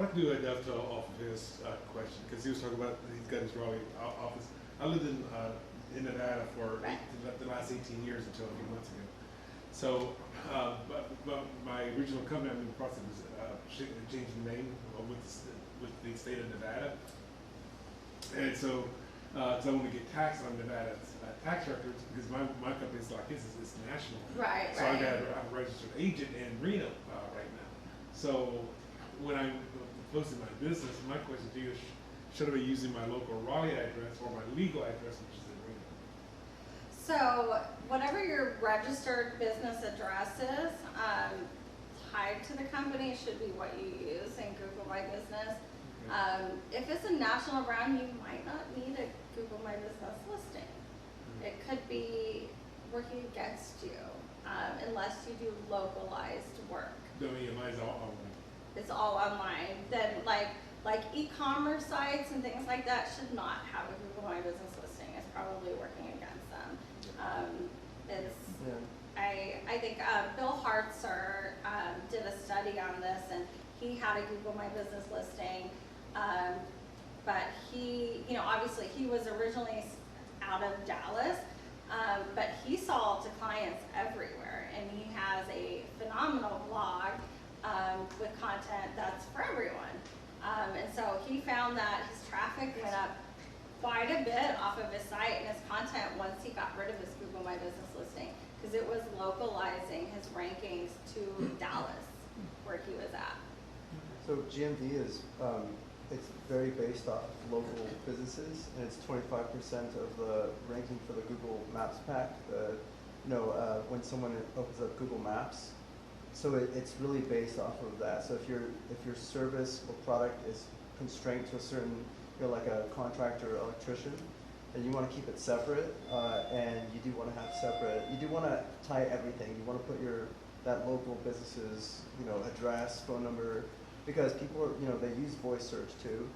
I'd like to do a dovetail off of his question, because he was talking about he's got his Raleigh office. I lived in Nevada for Right. the last 18 years until a few months ago. So, but my original company, I'm in the process of changing the name with the state of Nevada. And so, because I want to get taxed on Nevada's tax records, because my company is like this, it's national. Right, So right. I'm a registered agent in Reno right now. So when I'm posting my business, my question to you is, should I be using my local Raleigh address or my legal address, which is in Reno? So whatever your registered business address is, tied to the company should be what you use in Google My Business. If it's a national brand, you might not need a Google My Business listing. It could be working against you, unless you do localized work. I mean, mine's all online. It's all online. Then like e-commerce sites and things like that should not have a Google My Business listing. It's probably working against them. I think Bill Hartzer did a study on this, and he had a Google My Business listing, but he, obviously he was originally out of Dallas, but he sold to clients everywhere, and he has a phenomenal blog with content that's for everyone. And so he found that his traffic went up quite a bit off of his site and his content once he got rid of his Google My Business listing, because it was localizing his rankings to Dallas, where he was at. So GMV is it's very based off of local businesses, and it's 25% of the ranking for the Google Maps pack. When someone opens up Google Maps, so it's really based off of that. So if your service or product is constrained to a certain, like a contractor or electrician, and you want to keep it separate, and you do want to have separate, you do want to tie everything. You want to put that local business's, address, phone number, because people are, they use voice search too,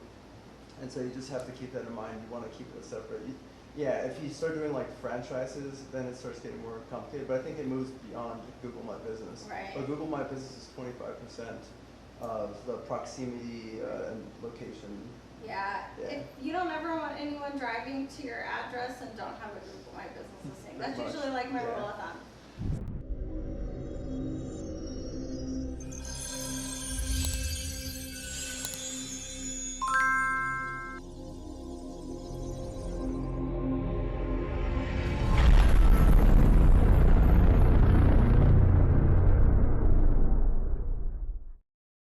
and so you just have to keep that in mind. You want to keep it separate. If you start doing like franchises, then it starts getting more complicated. But I think it moves beyond Google My Business. Right. But Google My Business is 25% of the proximity and location. Yeah. If you don't ever want anyone driving to your address and don't have a Google My Business listing, that's Pretty much. usually like my Yeah. rule of thumb.